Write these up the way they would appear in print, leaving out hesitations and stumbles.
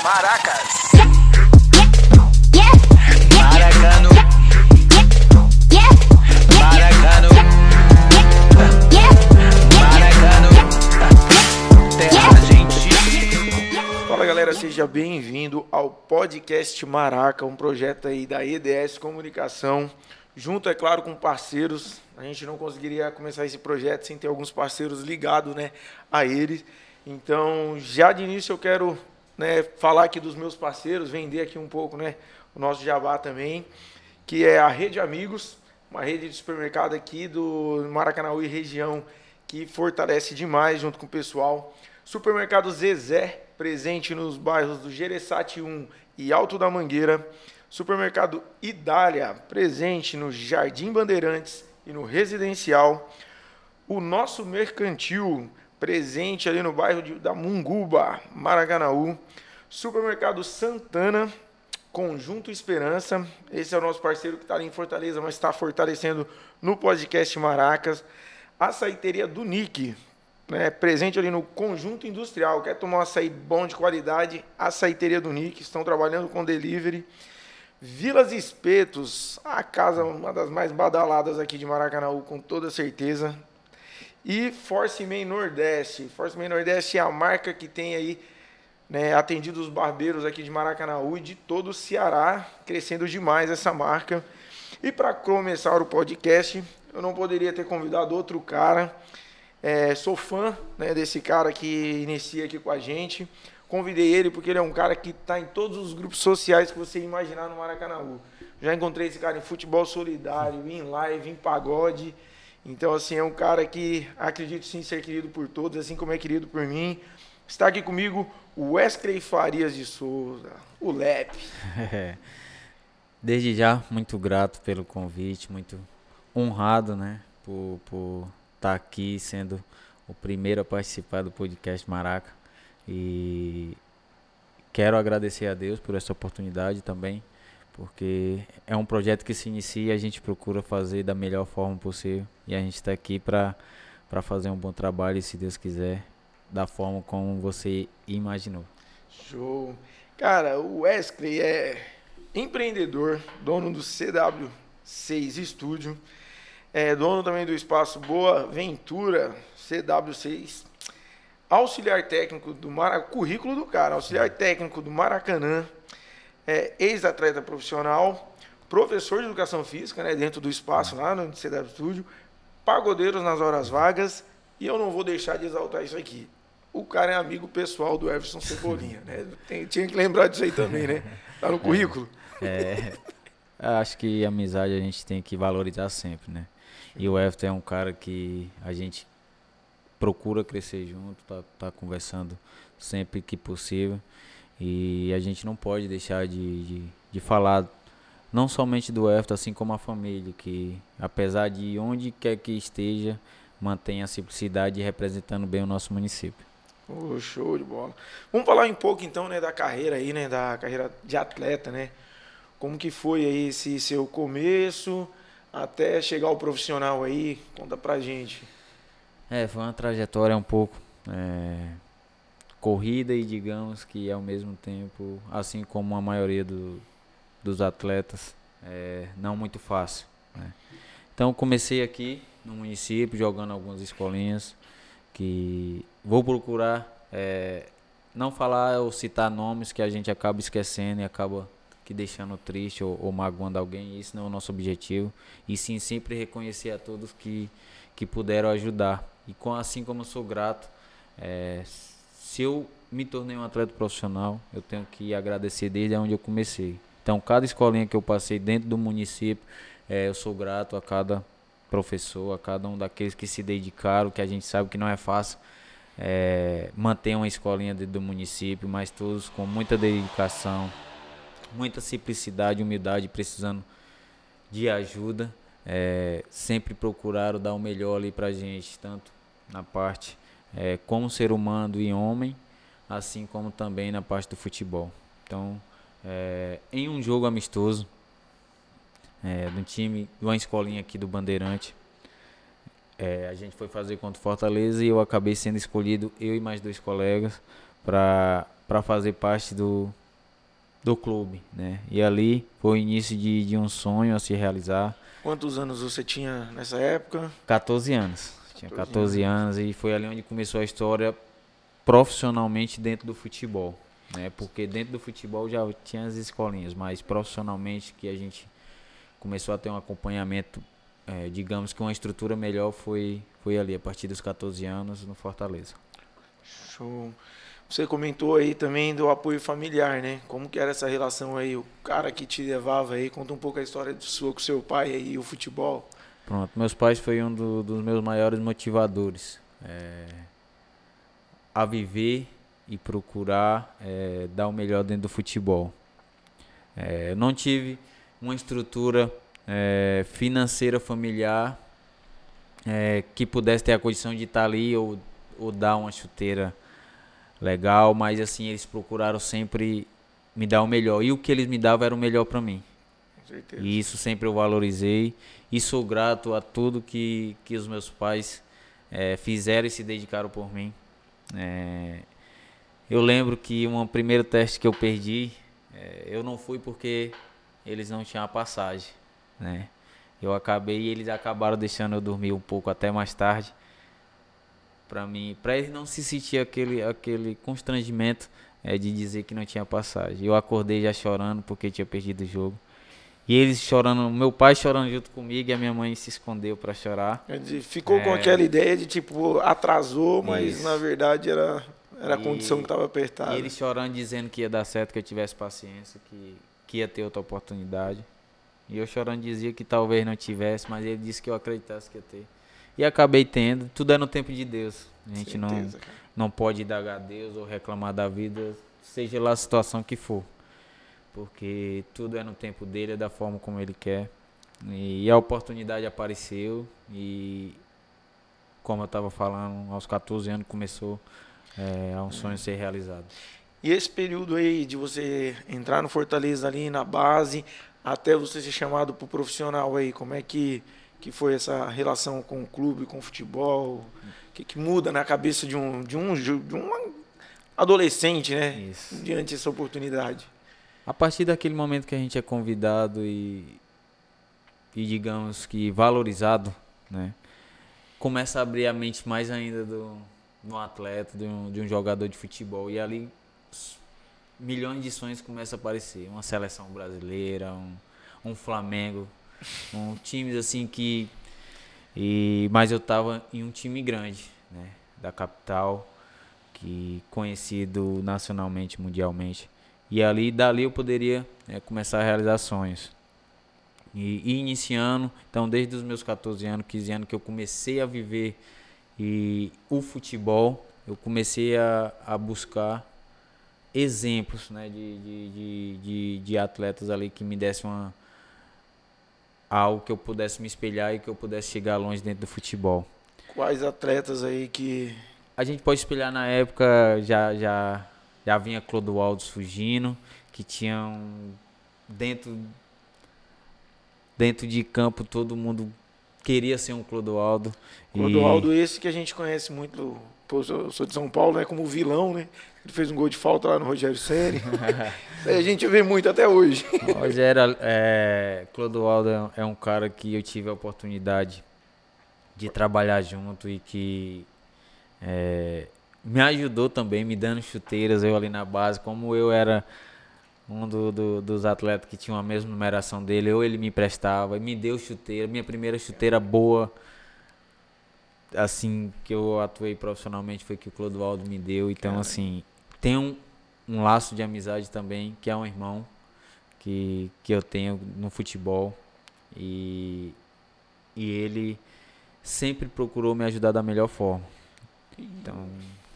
Maracas. Maracano. Maracano. Maracano. Terra gentil. Fala galera, seja bem-vindo ao podcast Maraca, um projeto aí da EDS Comunicação, junto, é claro, com parceiros. A gente não conseguiria começar esse projeto sem ter alguns parceiros ligados, né, a eles. Então, já de início eu quero, né, falar aqui dos meus parceiros, vender aqui um pouco, né, o nosso jabá também, que é a Rede Amigos, uma rede de supermercado aqui do Maracanaú e região que fortalece demais junto com o pessoal. Supermercado Zezé, presente nos bairros do Gereçati 1 e Alto da Mangueira. Supermercado Idália, presente no Jardim Bandeirantes e no Residencial. O Nosso Mercantil, presente ali no bairro da Munguba, Maracanaú. Supermercado Santana, Conjunto Esperança. Esse é o nosso parceiro que está ali em Fortaleza, mas está fortalecendo no podcast Maracas. Açaiteria do Nick, né, presente ali no Conjunto Industrial. Quer tomar um açaí bom de qualidade? Açaiteria do Nick, estão trabalhando com delivery. Vilas Espetos, a casa, uma das mais badaladas aqui de Maracanaú, com toda certeza. E Force Man Nordeste. Force Man Nordeste é a marca que tem aí, né, atendido os barbeiros aqui de Maracanaú e de todo o Ceará, crescendo demais essa marca. E para começar o podcast, eu não poderia ter convidado outro cara. Sou fã, né, desse cara que inicia aqui com a gente. Convidei ele porque ele é um cara que está em todos os grupos sociais que você imaginar no Maracanaú. Já encontrei esse cara em futebol solidário, em live, em pagode. Então, assim, é um cara que acredito sim ser querido por todos, assim como é querido por mim. Está aqui comigo o Wesley Farias de Souza, o Lepe. Desde já, muito grato pelo convite, muito honrado, né, por estar aqui sendo o primeiro a participar do podcast Maraca. E quero agradecer a Deus por essa oportunidade também, porque é um projeto que se inicia e a gente procura fazer da melhor forma possível. E a gente está aqui para fazer um bom trabalho e, se Deus quiser, da forma como você imaginou. Show! Cara, o Wesley é empreendedor, dono do CW6 Estúdio, é dono também do espaço Boa Ventura CW6, auxiliar técnico do currículo do cara, auxiliar técnico do Maracanã, ex-atleta profissional, professor de educação física, né, dentro do espaço lá no CW Studio, pagodeiros nas horas vagas, e eu não vou deixar de exaltar isso aqui. O cara é amigo pessoal do Everson Cebolinha, né? Tinha que lembrar disso aí também, né? Tá no currículo. Acho que a amizade a gente tem que valorizar sempre, né? E o Everton é um cara que a gente procura crescer junto, tá conversando sempre que possível, e a gente não pode deixar de falar não somente do Everton, assim como a família, que apesar de onde quer que esteja, mantém a simplicidade representando bem o nosso município. Oh, show de bola. Vamos falar um pouco então, né, da carreira aí, né, da carreira de atleta, né? Como que foi aí esse seu começo até chegar ao profissional aí? Conta pra gente. Foi uma trajetória um pouco corrida e, digamos que ao mesmo tempo, assim como a maioria dos atletas, não muito fácil, né? Então comecei aqui no município, jogando algumas escolinhas, que vou procurar não falar ou citar nomes que a gente acaba esquecendo e acaba que deixando triste ou magoando alguém. Isso não é o nosso objetivo, e sim sempre reconhecer a todos que puderam ajudar. E assim como eu sou grato, se eu me tornei um atleta profissional, eu tenho que agradecer desde onde eu comecei. Então, cada escolinha que eu passei dentro do município, eu sou grato a cada professor, a cada um daqueles que se dedicaram, que a gente sabe que não é fácil manter uma escolinha dentro do município, mas todos com muita dedicação, muita simplicidade, humildade, precisando de ajuda. Sempre procuraram dar o melhor ali pra gente, tanto na parte como ser humano e homem, assim como também na parte do futebol. Então, em um jogo amistoso do time, de uma escolinha aqui do Bandeirante, a gente foi fazer contra o Fortaleza e eu acabei sendo escolhido, eu e mais 2 colegas, para para fazer parte do clube, né? E ali foi o início de um sonho a se realizar. Quantos anos você tinha nessa época? 14 anos. Tinha 14 14 anos e foi ali onde começou a história profissionalmente dentro do futebol, né? Porque dentro do futebol já tinha as escolinhas, mas profissionalmente que a gente começou a ter um acompanhamento, digamos que uma estrutura melhor foi ali, a partir dos 14 anos no Fortaleza. Show. Você comentou aí também do apoio familiar, né? Como que era essa relação aí? O cara que te levava aí, conta um pouco a história sua com seu pai aí, o futebol. Pronto, meus pais foi um dos meus maiores motivadores a viver e procurar dar o melhor dentro do futebol. Eu não tive uma estrutura financeira familiar que pudesse ter a condição de estar ali ou dar uma chuteira legal, mas assim, eles procuraram sempre me dar o melhor. E o que eles me davam era o melhor para mim. Com certeza. E isso sempre eu valorizei. E sou grato a tudo que os meus pais fizeram e se dedicaram por mim. Eu lembro que um primeiro teste que eu perdi, eu não fui porque eles não tinham a passagem, né? Eu acabei e eles acabaram deixando eu dormir um pouco até mais tarde. Para eles não se sentir aquele constrangimento de dizer que não tinha passagem. Eu acordei já chorando porque tinha perdido o jogo. E eles chorando, meu pai chorando junto comigo e a minha mãe se escondeu para chorar. Quer dizer, ficou com aquela ideia de tipo, atrasou, mas Isso. na verdade era a condição que estava apertada. E eles chorando dizendo que ia dar certo, que eu tivesse paciência, que ia ter outra oportunidade. E eu chorando dizia que talvez não tivesse, mas ele disse que eu acreditasse que ia ter. E acabei tendo. Tudo é no tempo de Deus. A gente Certeza, cara. não pode indagar a Deus ou reclamar da vida, seja lá a situação que for. Porque tudo é no tempo dele, é da forma como ele quer. E a oportunidade apareceu e, como eu estava falando, aos 14 anos começou um sonho ser realizado. E esse período aí de você entrar no Fortaleza ali na base, até você ser chamado para o profissional aí, como é que foi essa relação com o clube, com o futebol? O que muda na cabeça de um adolescente, né? Isso. Diante dessa oportunidade. A partir daquele momento que a gente é convidado e digamos que valorizado, né, começa a abrir a mente mais ainda do atleta, de um jogador de futebol. E ali milhões de sonhos começam a aparecer. Uma seleção brasileira, um Flamengo, times assim mas eu estava em um time grande, né, da capital, conhecido nacionalmente, mundialmente. E dali eu poderia começar a realizar sonhos. E iniciando, então desde os meus 14 anos, 15 anos que eu comecei a viver o futebol, eu comecei a buscar exemplos, né, de atletas ali que me dessem algo que eu pudesse me espelhar e que eu pudesse chegar longe dentro do futebol. Quais atletas aí que... A gente pode espelhar na época, já vinha Clodoaldo surgindo, que tinham dentro de campo todo mundo queria ser um Clodoaldo. Clodoaldo esse que a gente conhece muito, eu sou de São Paulo, né, como vilão, né? Ele fez um gol de falta lá no Rogério Ceni. A gente vê muito até hoje. Clodoaldo é um cara que eu tive a oportunidade de trabalhar junto e que me ajudou também, me dando chuteiras, eu ali na base, como eu era um dos atletas que tinha a mesma numeração dele, ou ele me emprestava, me deu chuteira, minha primeira chuteira boa, assim, que eu atuei profissionalmente, foi que o Clodoaldo me deu. Então, assim, tem um laço de amizade também, que é um irmão que eu tenho no futebol, e ele sempre procurou me ajudar da melhor forma. Então,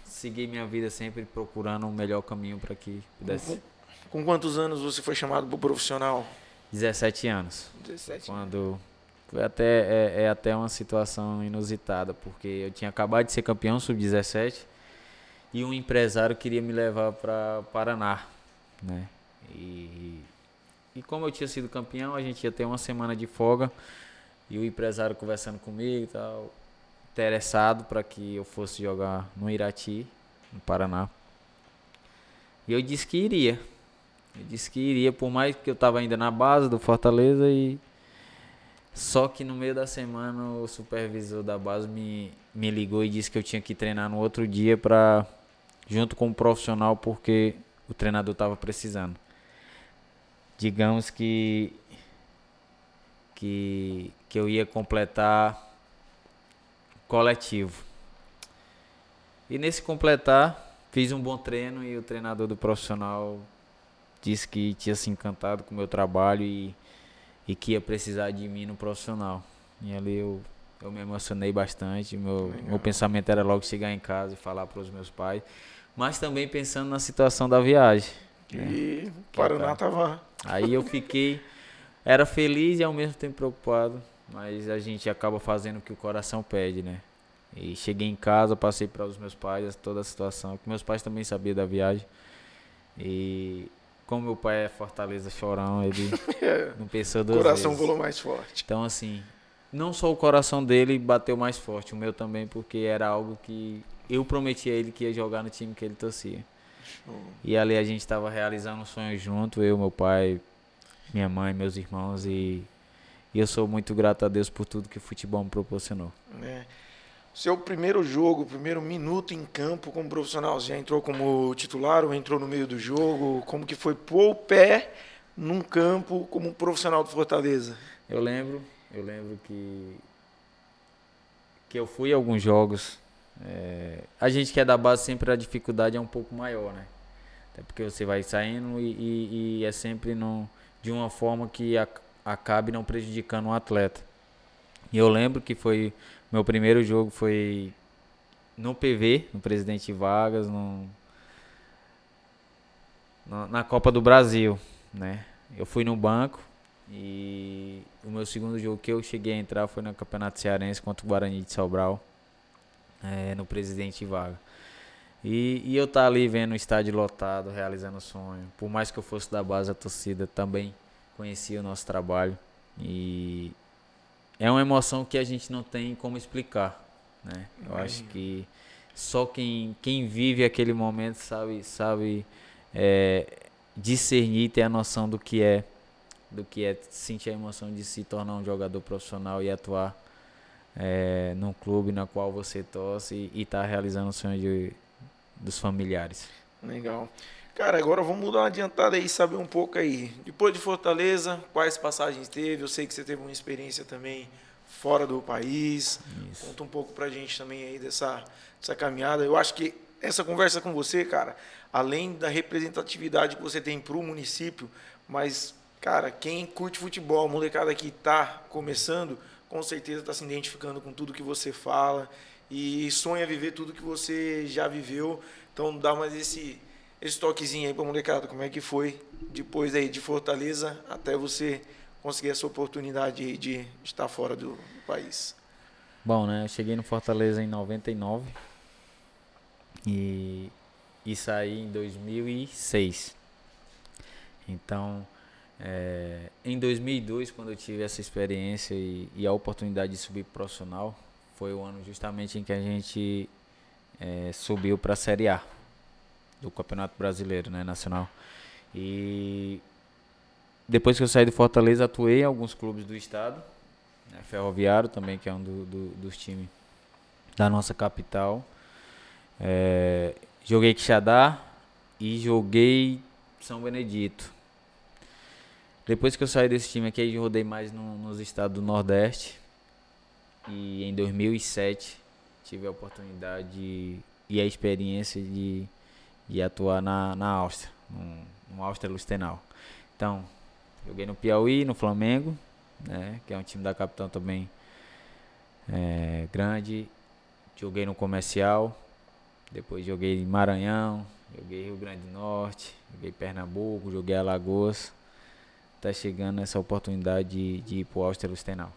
segui minha vida sempre procurando um melhor caminho para que pudesse. Com quantos anos você foi chamado para o profissional? 17 anos. 17. Quando foi até uma situação inusitada, porque eu tinha acabado de ser campeão sub-17 e um empresário queria me levar para Paraná, né? E como eu tinha sido campeão, a gente ia ter uma semana de folga e o empresário conversando comigo e tal, interessado para que eu fosse jogar no Irati, no Paraná. E eu disse que iria. Eu disse que iria, por mais que eu estava ainda na base do Fortaleza. Só que no meio da semana o supervisor da base me ligou e disse que eu tinha que treinar no outro dia junto com o profissional, porque o treinador estava precisando. Digamos que eu ia completar coletivo. E nesse completar, fiz um bom treino e o treinador do profissional disse que tinha se encantado com o meu trabalho e que ia precisar de mim no profissional. E ali eu me emocionei bastante. Meu pensamento era logo chegar em casa e falar para os meus pais, mas também pensando na situação da viagem. E o Paraná tava... Aí eu era feliz e ao mesmo tempo preocupado, mas a gente acaba fazendo o que o coração pede, né? E cheguei em casa, passei para os meus pais toda a situação, que meus pais também sabiam da viagem. E como meu pai é Fortaleza chorão, ele não pensou duas vezes. O coração volou mais forte. Então assim, não só o coração dele bateu mais forte, o meu também, porque era algo que eu prometi a ele que ia jogar no time que ele torcia. E ali a gente estava realizando um sonho junto, eu, meu pai, minha mãe, meus irmãos, e eu sou muito grato a Deus por tudo que o futebol me proporcionou. Seu primeiro jogo, primeiro minuto em campo como profissional, você já entrou como titular ou entrou no meio do jogo? Como que foi pôr o pé num campo como profissional do Fortaleza? Eu lembro que eu fui a alguns jogos. A gente que é da base, sempre a dificuldade é um pouco maior, né? Até porque você vai saindo e é sempre de uma forma que acabe não prejudicando o atleta. E eu lembro que meu primeiro jogo foi no PV, no Presidente Vargas, na Copa do Brasil, né? Eu fui no banco e o meu segundo jogo que eu cheguei a entrar foi no Campeonato Cearense contra o Guarani de Sobral. No Presidente Vargas. E eu tá ali vendo o estádio lotado, realizando o sonho. Por mais que eu fosse da base, a torcida também conhecia o nosso trabalho. E é uma emoção que a gente não tem como explicar, né? Eu acho que só quem vive aquele momento sabe discernir, ter a noção do que é sentir a emoção de se tornar um jogador profissional e atuar num clube na qual você torce e tá realizando o sonho dos familiares. Legal. Cara, agora vamos dar uma adiantada aí, saber um pouco aí. Depois de Fortaleza, quais passagens teve? Eu sei que você teve uma experiência também fora do país. Isso. Conta um pouco pra gente também aí dessa caminhada. Eu acho que essa conversa com você, cara, além da representatividade que você tem pro município, mas, cara, quem curte futebol, a molecada que tá começando, com certeza está se identificando com tudo que você fala e sonha viver tudo que você já viveu. Então dá mais esse toquezinho aí para a molecada, como é que foi depois aí de Fortaleza até você conseguir essa oportunidade de estar fora do país. Bom, né, eu cheguei no Fortaleza em 99 e saí em 2006. Então... em 2002, quando eu tive essa experiência e a oportunidade de subir pro profissional, foi o ano justamente em que a gente subiu para a Série A do Campeonato Brasileiro, né, nacional. E depois que eu saí do Fortaleza, atuei em alguns clubes do estado, né, Ferroviário também, que é um dos times da nossa capital. Joguei Quixadá e joguei São Benedito. Depois que eu saí desse time aqui, eu rodei mais nos estados do Nordeste. E em 2007 tive a oportunidade e a experiência de atuar na Áustria, no Áustria Lustenau. Então, joguei no Piauí, no Flamengo, né, que é um time da capital também grande. Joguei no Comercial, depois joguei em Maranhão, joguei Rio Grande do Norte, joguei Pernambuco, joguei Alagoas. Tá chegando essa oportunidade de ir pro Áustria Lustenau.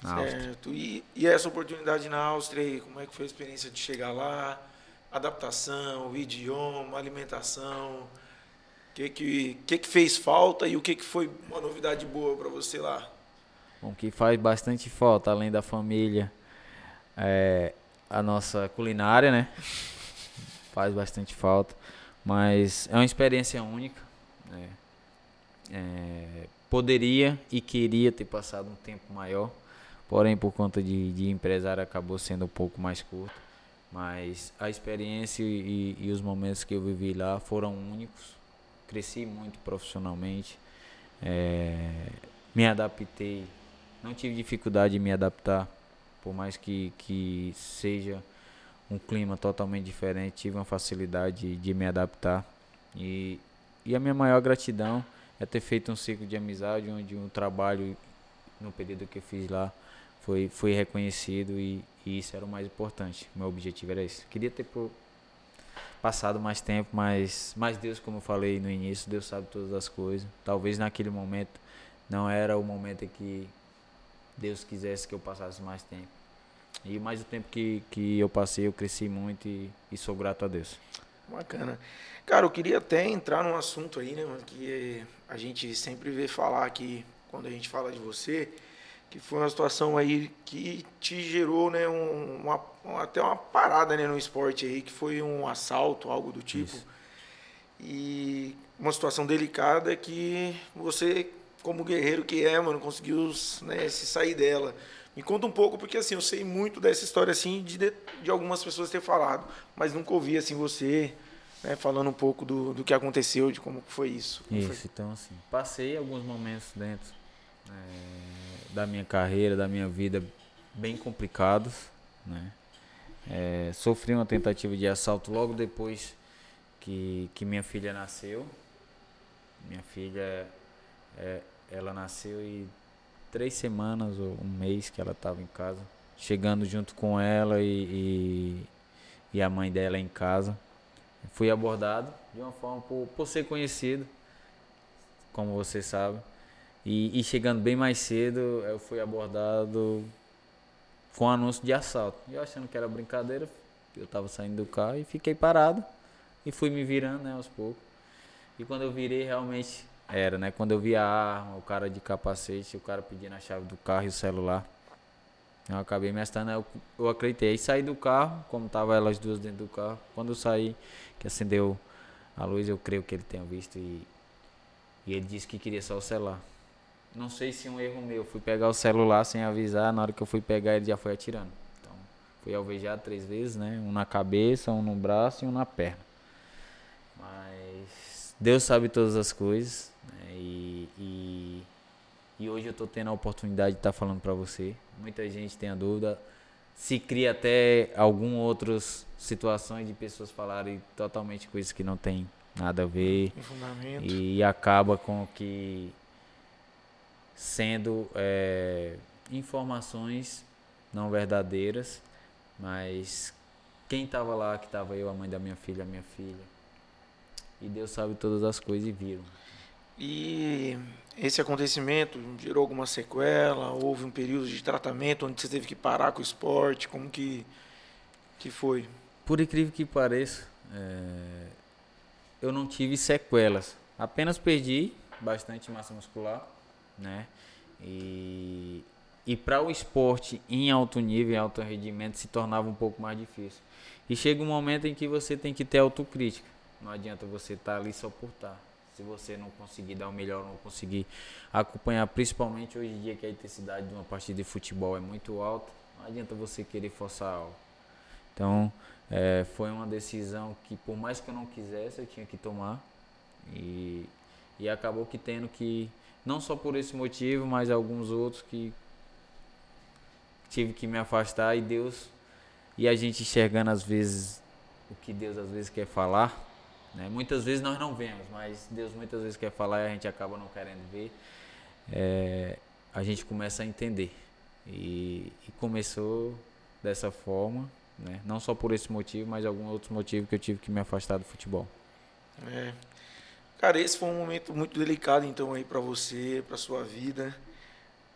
Certo. E essa oportunidade na Áustria, como é que foi a experiência de chegar lá? Adaptação, idioma, alimentação. O que fez falta e o que foi uma novidade boa para você lá? Bom, que faz bastante falta, além da família, a nossa culinária, né? Faz bastante falta. mas é uma experiência única, né? Poderia e queria ter passado um tempo maior, porém por conta de empresário acabou sendo um pouco mais curto, mas a experiência e os momentos que eu vivi lá foram únicos. Cresci muito profissionalmente, me adaptei, não tive dificuldade em me adaptar, por mais que seja um clima totalmente diferente, tive uma facilidade de me adaptar. E a minha maior gratidão é ter feito um ciclo de amizade, onde um trabalho no período que eu fiz lá foi reconhecido e isso era o mais importante. Meu objetivo era esse. Queria ter passado mais tempo, mas Deus, como eu falei no início, Deus sabe todas as coisas. Talvez naquele momento não era o momento em que Deus quisesse que eu passasse mais tempo. E mais o tempo que eu passei, eu cresci muito e sou grato a Deus. Bacana. Cara, eu queria até entrar num assunto aí, né, mano, que a gente sempre vê falar aqui, quando a gente fala de você, que foi uma situação aí que te gerou, né, até uma parada, né, no esporte aí, que foi um assalto, algo do tipo. Isso. E uma situação delicada que você, como guerreiro que é, mano, conseguiu, né, se sair dela. Me conta um pouco, porque assim, eu sei muito dessa história assim de algumas pessoas ter falado, mas nunca ouvi assim você, né, falando um pouco do que aconteceu, de como foi isso. Como Isso, foi? então assim, passei alguns momentos dentro da minha carreira, da minha vida, bem complicados, né? Sofri uma tentativa de assalto logo depois que minha filha nasceu. Minha filha, ela nasceu e 3 semanas ou um mês que ela estava em casa, chegando junto com ela e a mãe dela em casa. Fui abordado de uma forma por ser conhecido, como você sabe, e chegando bem mais cedo, eu fui abordado com anúncio de assalto. Eu achando que era brincadeira, eu estava saindo do carro e fiquei parado e fui me virando, né, aos poucos. E quando eu virei, realmente era, né? Quando eu vi a arma, o cara de capacete, o cara pedindo a chave do carro e o celular, eu acabei me assustando, eu acreditei. Aí saí do carro, como estavam elas duas dentro do carro. Quando eu saí, que acendeu a luz, eu creio que ele tenha visto e ele disse que queria só o celular. Não sei se um erro meu, fui pegar o celular sem avisar, na hora que eu fui pegar ele já foi atirando. Então, fui alvejado 3 vezes, né? Um na cabeça, um no braço e um na perna. Mas Deus sabe todas as coisas, né? E hoje eu tô tendo a oportunidade de estar falando para você. Muita gente tem a dúvida, se cria até algumas outras situações de pessoas falarem totalmente coisas que não tem nada a ver. Tem fundamento. E acaba com que sendo informações não verdadeiras, mas quem estava lá, que estava eu, a mãe da minha filha, e Deus sabe todas as coisas e viram. E esse acontecimento gerou alguma sequela? Houve um período de tratamento onde você teve que parar com o esporte? Como que foi? Por incrível que pareça, eu não tive sequelas, apenas perdi bastante massa muscular, né? E para o esporte em alto nível, em alto rendimento, se tornava um pouco mais difícil. E chega um momento em que você tem que ter autocrítica. Não adianta você estar ali só por estar. Se você não conseguir dar o melhor, não conseguir acompanhar, principalmente hoje em dia que a intensidade de uma partida de futebol é muito alta, não adianta você querer forçar algo. Então, foi uma decisão que, por mais que eu não quisesse, eu tinha que tomar. E acabou que tendo que, não só por esse motivo, mas alguns outros que tive que me afastar e a gente enxergando às vezes o que Deus às vezes quer falar, né? Muitas vezes nós não vemos, mas Deus muitas vezes quer falar e a gente acaba não querendo ver. A gente começa a entender e começou dessa forma, né? Não só por esse motivo, mas algum outro motivo que eu tive que me afastar do futebol. Cara, esse foi um momento muito delicado então aí pra você, pra sua vida.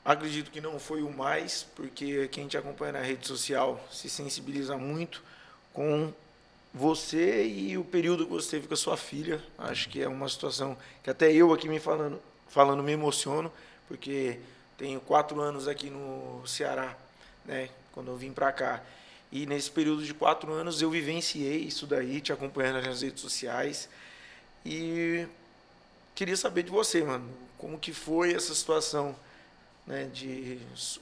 Acredito que não foi o mais, porque quem te acompanha na rede social se sensibiliza muito com você e o período que você teve com a sua filha. Acho que é uma situação que até eu aqui falando me emociono, porque tenho 4 anos aqui no Ceará, né, quando eu vim pra cá. E nesse período de 4 anos eu vivenciei isso daí, te acompanhando nas redes sociais. E queria saber de você, mano, como que foi essa situação, né,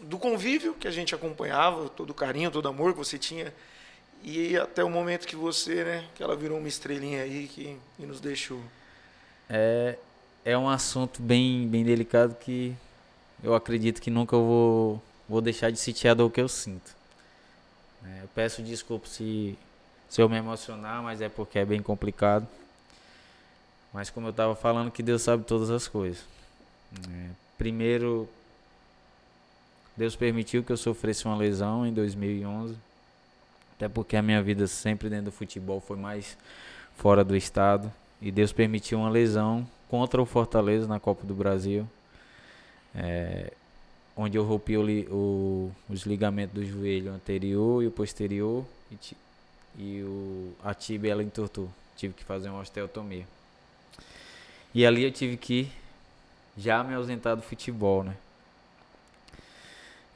do convívio que a gente acompanhava, todo o carinho, todo o amor que você tinha, e até o momento que você, né, que ela virou uma estrelinha aí que nos deixou. É um assunto bem delicado que eu acredito que nunca eu vou deixar de sentir a dor que eu sinto. Eu peço desculpa se eu me emocionar, mas é porque é bem complicado. Mas como eu estava falando, que Deus sabe todas as coisas. Primeiro, Deus permitiu que eu sofresse uma lesão em 2011. Até porque a minha vida sempre dentro do futebol foi mais fora do estado. E Deus permitiu uma lesão contra o Fortaleza na Copa do Brasil. Onde eu rompi os ligamentos do joelho anterior e o posterior. A tíbia ela entortou. Tive que fazer uma osteotomia. E ali eu tive que já me ausentar do futebol, né?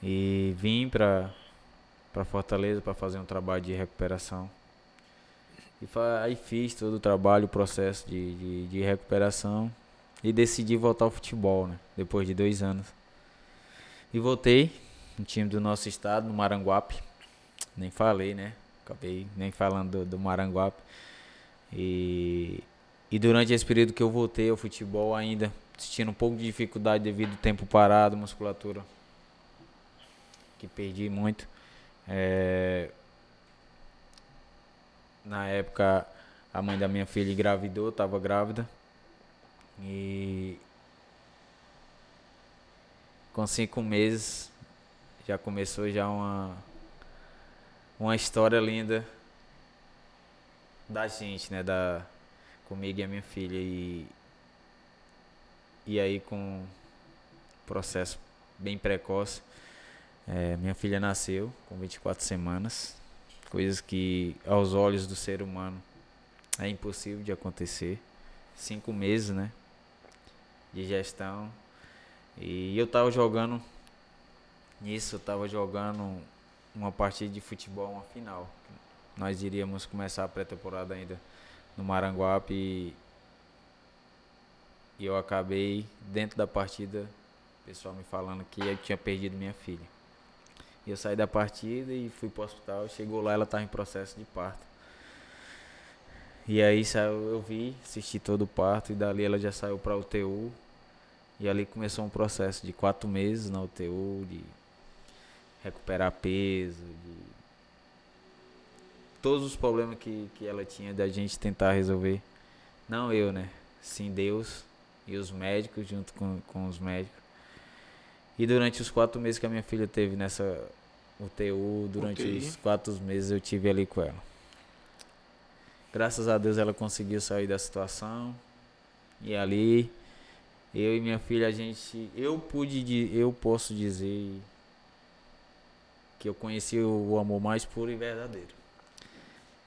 E vim para Fortaleza para fazer um trabalho de recuperação. E aí fiz todo o trabalho, o processo de recuperação. E decidi voltar ao futebol, né? Depois de 2 anos. E voltei no time do nosso estado, no Maranguape. Nem falei, né? Acabei nem falando do Maranguape. E durante esse período que eu voltei ao futebol ainda, sentindo um pouco de dificuldade devido ao tempo parado, musculatura, que perdi muito. Na época, a mãe da minha filha engravidou, estava grávida. E com 5 meses, já começou já uma história linda da gente, né? Comigo e a minha filha. E aí, com um processo bem precoce, minha filha nasceu com 24 semanas. Coisas que, aos olhos do ser humano, é impossível de acontecer. 5 meses, né? De gestão. E eu tava jogando uma partida de futebol, uma final. Nós iríamos começar a pré-temporada ainda no Maranguape e eu acabei, dentro da partida, o pessoal me falando que eu tinha perdido minha filha. E eu saí da partida e fui pro hospital, chegou lá, ela estava em processo de parto. E aí eu assisti todo o parto e dali ela já saiu para UTU. E ali começou um processo de 4 meses na UTU, de recuperar peso, de todos os problemas que ela tinha da gente tentar resolver. Não eu, né? Sim Deus e os médicos, junto com os médicos. E durante os 4 meses que a minha filha teve nessa UTU, durante os 4 meses eu tive ali com ela. Graças a Deus ela conseguiu sair da situação. E ali, eu e minha filha, eu posso dizer que eu conheci o amor mais puro e verdadeiro.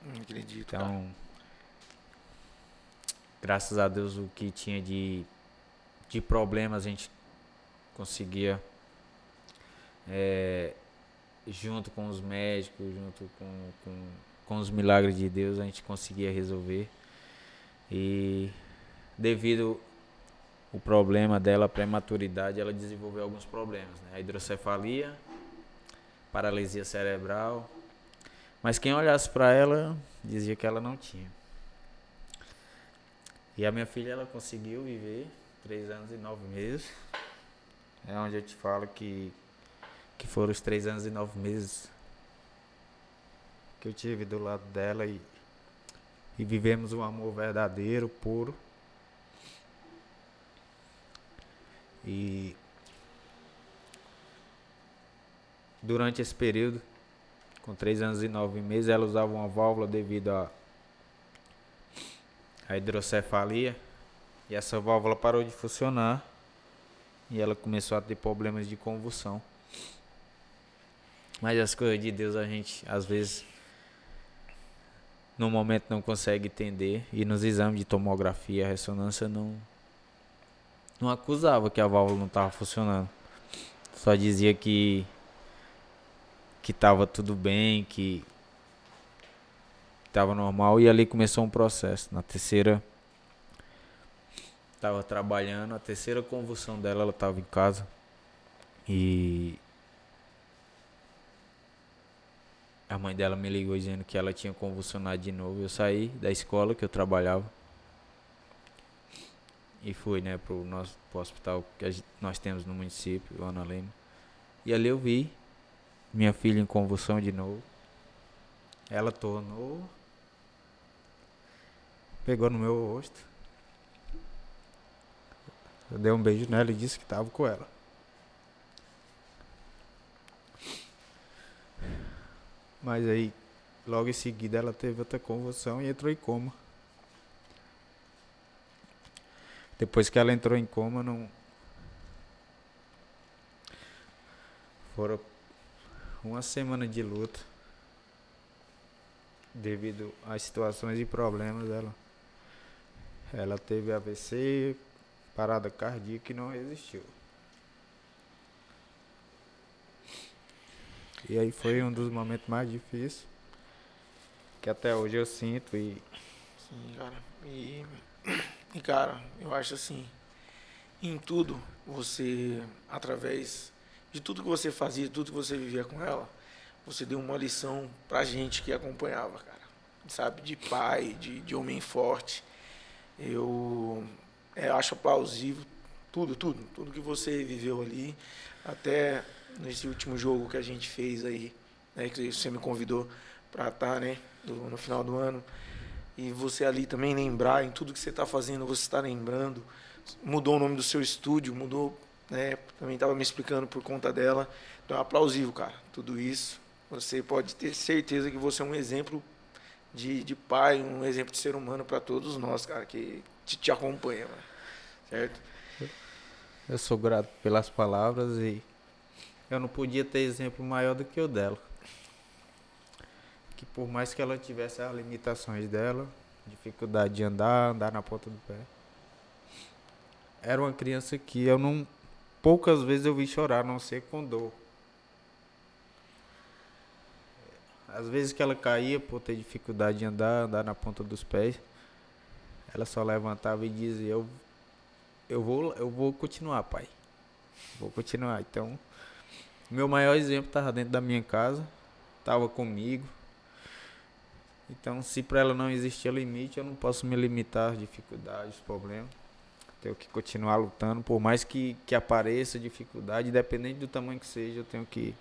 Não acredito, então, cara. Graças a Deus o que tinha de problemas a gente conseguia, junto com os médicos, junto com os milagres de Deus, a gente conseguia resolver. E devido o problema dela, a prematuridade, ela desenvolveu alguns problemas, né? A hidrocefalia, paralisia cerebral. Mas quem olhasse para ela dizia que ela não tinha. E a minha filha, ela conseguiu viver 3 anos e 9 meses. É onde eu te falo que foram os 3 anos e 9 meses que eu tive do lado dela e vivemos um amor verdadeiro, puro. E durante esse período, com 3 anos e 9 meses, ela usava uma válvula devido à hidrocefalia. E essa válvula parou de funcionar. E ela começou a ter problemas de convulsão. Mas as coisas de Deus a gente, às vezes, no momento não consegue entender. E nos exames de tomografia, a ressonância não acusava que a válvula não estava funcionando. Só dizia que estava tudo bem, que tava normal, e ali começou um processo. Na terceira, tava trabalhando, a terceira convulsão dela, ela tava em casa. E a mãe dela me ligou dizendo que ela tinha convulsionado de novo. Eu saí da escola que eu trabalhava e fui, né, pro hospital que nós temos no município, Ana Lima. E ali eu vi minha filha em convulsão de novo. Ela tornou, pegou no meu rosto. Eu dei um beijo nela e disse que tava com ela. Mas aí, logo em seguida, ela teve outra convulsão e entrou em coma. Depois que ela entrou em coma, não... foram uma semana de luta devido às situações e problemas dela. Ela teve AVC, parada cardíaca, e não resistiu. E aí foi um dos momentos mais difíceis que até hoje eu sinto. E Sim, cara. E cara, eu acho assim, em tudo, você, através de tudo que você fazia, de tudo que você vivia com ela, você deu uma lição pra gente que acompanhava, cara. Sabe, de pai, de homem forte. Eu acho plausível tudo que você viveu ali, até nesse último jogo que a gente fez aí, né, que você me convidou para estar, né, no final do ano, e você ali também lembrar em tudo que você está fazendo, você está lembrando, mudou o nome do seu estúdio, mudou, né, também estava me explicando por conta dela, então é aplausível, cara, tudo isso, você pode ter certeza que você é um exemplo de pai, um exemplo de ser humano para todos nós, cara, que te acompanha, mano, certo? eu sou grato pelas palavras e eu não podia ter exemplo maior do que o dela. Que por mais que ela tivesse as limitações dela, dificuldade de andar na ponta do pé, era uma criança que eu não... poucas vezes eu vi chorar, a não ser com dor. Às vezes que ela caía por ter dificuldade de andar na ponta dos pés, ela só levantava e dizia, eu vou continuar, pai. Vou continuar. Então, meu maior exemplo estava dentro da minha casa, estava comigo. Então, se para ela não existia limite, eu não posso me limitar às dificuldades, problemas. Tenho que continuar lutando, por mais que apareça dificuldade, independente do tamanho que seja, eu tenho que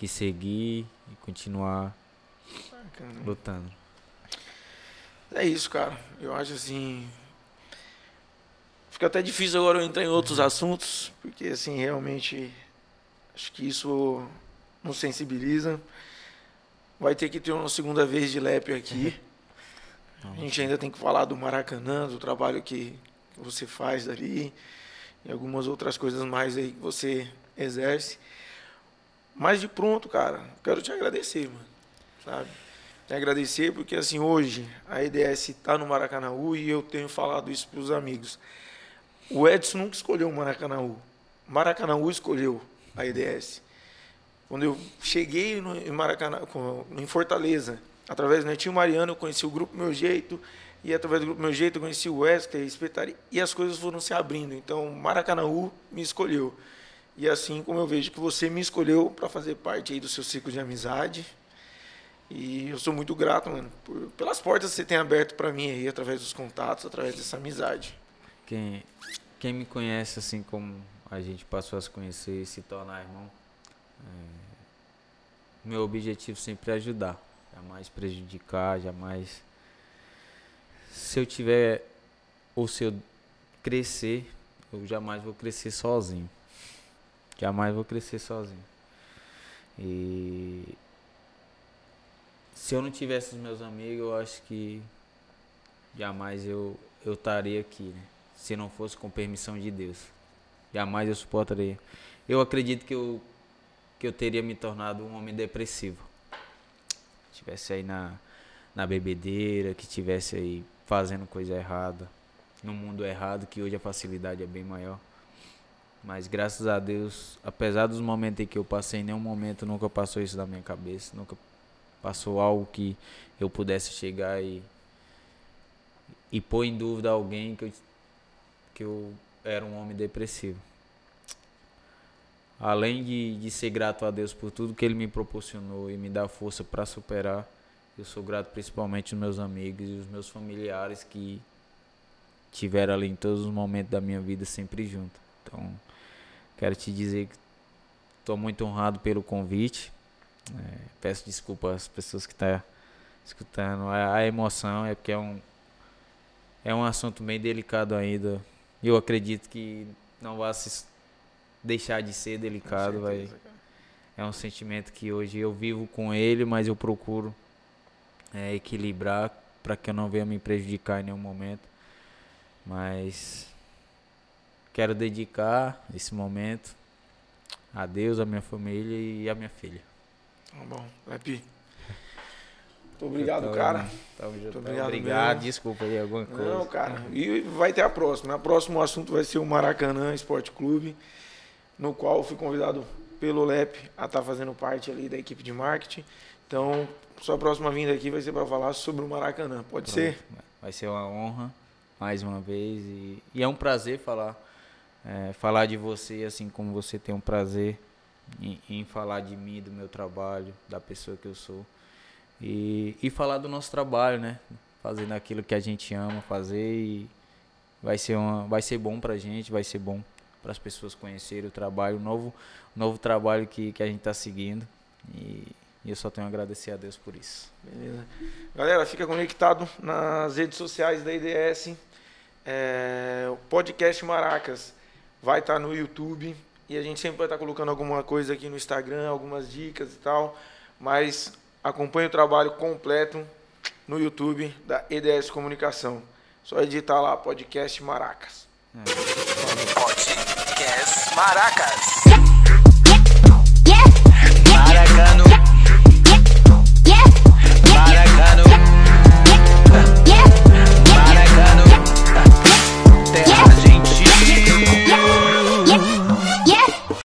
seguir e continuar lutando. É isso, cara. Eu acho assim... Fica até difícil agora eu entrar em outros assuntos, porque assim, realmente, acho que isso nos sensibiliza. Vai ter que ter uma segunda vez de LEP aqui. A gente ainda tem que falar do Maracanã, do trabalho que você faz ali, e algumas outras coisas mais aí que você exerce. Mas de pronto, cara, quero te agradecer, mano, sabe? Te agradecer porque, assim, hoje a EDS tá no Maracanaú e eu tenho falado isso pros amigos. O Edson nunca escolheu o Maracanaú. O Maracanaú escolheu a EDS. Quando eu cheguei em Maracanã, em Fortaleza, através do Netinho Mariano, eu conheci o Grupo Meu Jeito, e através do Grupo Meu Jeito eu conheci o Wesley, Espetari, e as coisas foram se abrindo. Então, Maracanaú me escolheu. E assim como eu vejo que você me escolheu para fazer parte aí do seu ciclo de amizade. E eu sou muito grato, mano, pelas portas que você tem aberto para mim aí, através dos contatos, através dessa amizade. Quem me conhece assim como a gente passou a se conhecer e se tornar irmão, meu objetivo sempre é ajudar, jamais prejudicar, jamais. Se eu tiver ou se eu crescer, eu jamais vou crescer sozinho. Jamais vou crescer sozinho. E se eu não tivesse os meus amigos, eu acho que jamais eu estaria aqui, né? Se não fosse com permissão de Deus. Jamais eu suportaria. Eu acredito que eu teria me tornado um homem depressivo. Tivesse aí na bebedeira, que tivesse aí fazendo coisa errada, no mundo errado, que hoje a facilidade é bem maior. Mas graças a Deus, apesar dos momentos em que eu passei, em nenhum momento nunca passou isso na minha cabeça, nunca passou algo que eu pudesse chegar e pôr em dúvida alguém que eu era um homem depressivo. Além de ser grato a Deus por tudo que Ele me proporcionou e me dá força para superar, eu sou grato principalmente aos meus amigos e os meus familiares que tiveram ali em todos os momentos da minha vida sempre junto. Então, quero te dizer que estou muito honrado pelo convite. Peço desculpa às pessoas que estão escutando. A emoção é porque é um assunto bem delicado ainda. Eu acredito que não vai se deixar de ser delicado. É um sentimento que hoje eu vivo com ele, mas eu procuro equilibrar para que eu não venha me prejudicar em nenhum momento. Mas quero dedicar esse momento a Deus, a minha família e a minha filha. Bom, Lepe. Muito obrigado, cara. Muito obrigado mesmo. Desculpa aí alguma coisa. Não, cara. E vai ter a próxima. O próximo assunto vai ser o Maracanã Esporte Clube, no qual eu fui convidado pelo Lepe a estar fazendo parte ali da equipe de marketing. Então, sua próxima vinda aqui vai ser para falar sobre o Maracanã. Pode ser? Vai ser uma honra, mais uma vez. E é um prazer falar de você, assim como você tem um prazer em falar de mim, do meu trabalho, da pessoa que eu sou. E falar do nosso trabalho, né? Fazendo aquilo que a gente ama fazer. E vai ser bom pra gente, vai ser bom para as pessoas conhecerem o trabalho, o novo trabalho que a gente está seguindo. E eu só tenho a agradecer a Deus por isso. Beleza. Galera, fica conectado nas redes sociais da IDS. O podcast Maracas vai estar no YouTube. E a gente sempre vai estar colocando alguma coisa aqui no Instagram, algumas dicas e tal. Mas acompanhe o trabalho completo no YouTube da EDS Comunicação. Só editar lá, podcast Maracas. Podcast Maracas.